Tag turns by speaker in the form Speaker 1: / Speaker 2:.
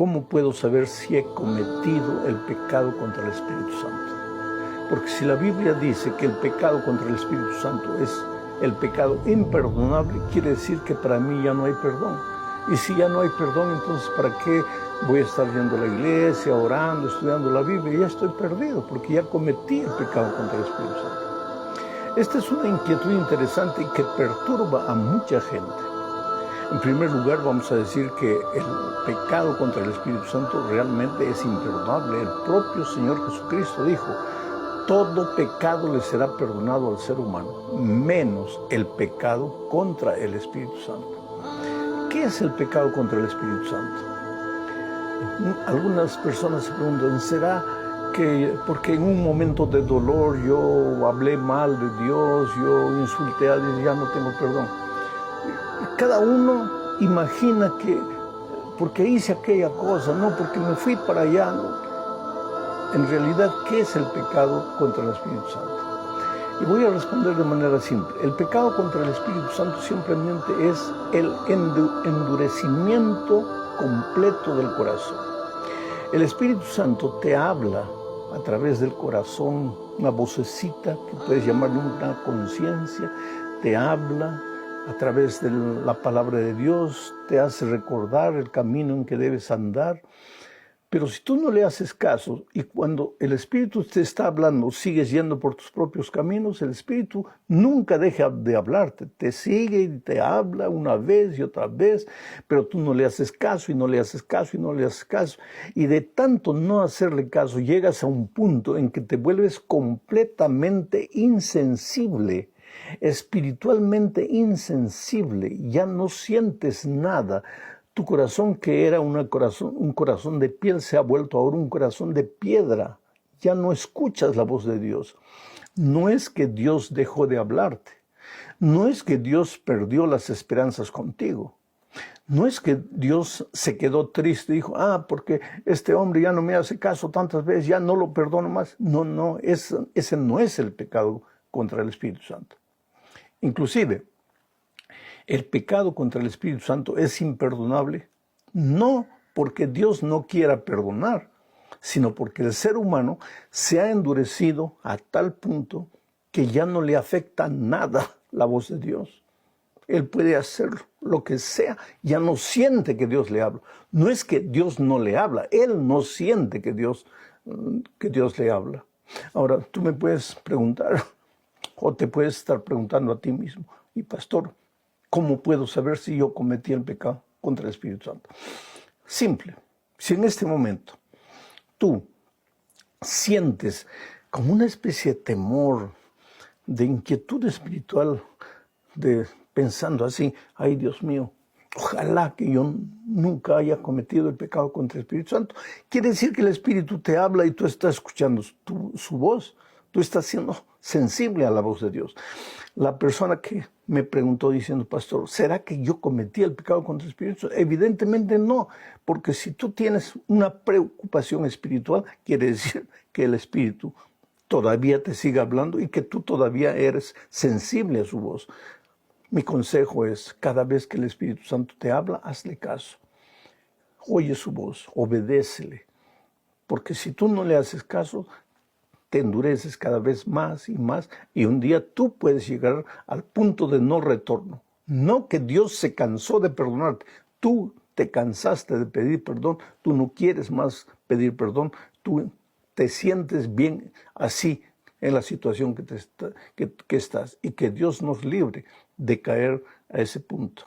Speaker 1: ¿cómo puedo saber si he cometido el pecado contra el Espíritu Santo? Porque si la Biblia dice que el pecado contra el Espíritu Santo es el pecado imperdonable, quiere decir que para mí ya no hay perdón. Y si ya no hay perdón, entonces ¿para qué voy a estar yendo a la iglesia, orando, estudiando la Biblia? Ya estoy perdido, porque ya cometí el pecado contra el Espíritu Santo. Esta es una inquietud interesante y que perturba a mucha gente. En primer lugar, vamos a decir que el pecado contra el Espíritu Santo realmente es imperdonable. El propio Señor Jesucristo dijo: todo pecado le será perdonado al ser humano, menos el pecado contra el Espíritu Santo. ¿Qué es el pecado contra el Espíritu Santo? Algunas personas se preguntan, ¿será que porque en un momento de dolor yo hablé mal de Dios, yo insulté a Dios, ya no tengo perdón? Cada uno imagina que porque hice aquella cosa, no, porque me fui para allá, no. En realidad, ¿qué es el pecado contra el Espíritu Santo? Y voy a responder de manera simple. El pecado contra el Espíritu Santo simplemente es el endurecimiento completo del corazón. El Espíritu Santo te habla a través del corazón, una vocecita que puedes llamarle una conciencia, te habla a través de la palabra de Dios, te hace recordar el camino en que debes andar. Pero si tú no le haces caso y cuando el Espíritu te está hablando sigues yendo por tus propios caminos, el Espíritu nunca deja de hablarte. Te sigue y te habla una vez y otra vez, pero tú no le haces caso y no le haces caso y no le haces caso. Y de tanto no hacerle caso llegas a un punto en que te vuelves completamente insensible, espiritualmente insensible, ya no sientes nada. Tu corazón, que era un corazón de piel, se ha vuelto ahora un corazón de piedra. Ya no escuchas la voz de Dios. No es que Dios dejó de hablarte. No es que Dios perdió las esperanzas contigo. No es que Dios se quedó triste y dijo, porque este hombre ya no me hace caso tantas veces, ya no lo perdono más. No, ese no es el pecado contra el Espíritu Santo. Inclusive, el pecado contra el Espíritu Santo es imperdonable, no porque Dios no quiera perdonar, sino porque el ser humano se ha endurecido a tal punto que ya no le afecta nada la voz de Dios. Él puede hacer lo que sea, ya no siente que Dios le habla. No es que Dios no le habla, él no siente que Dios le habla. Ahora, tú me puedes preguntar, o te puedes estar preguntando a ti mismo, y pastor, ¿cómo puedo saber si yo cometí el pecado contra el Espíritu Santo? Simple. Si en este momento tú sientes como una especie de temor, de inquietud espiritual, pensando así, ay Dios mío, ojalá que yo nunca haya cometido el pecado contra el Espíritu Santo, quiere decir que el Espíritu te habla y tú estás escuchando su voz, tú estás siendo sensible a la voz de Dios. La persona que me preguntó diciendo, pastor, ¿será que yo cometí el pecado contra el Espíritu Santo? Evidentemente no, porque si tú tienes una preocupación espiritual, quiere decir que el Espíritu todavía te sigue hablando y que tú todavía eres sensible a su voz. Mi consejo es, cada vez que el Espíritu Santo te habla, hazle caso. Oye su voz, obedécele. Porque si tú no le haces caso, te endureces cada vez más y un día tú puedes llegar al punto de no retorno. No que Dios se cansó de perdonarte, tú te cansaste de pedir perdón, tú no quieres más pedir perdón, tú te sientes bien así en la situación que estás y que Dios nos libre de caer a ese punto.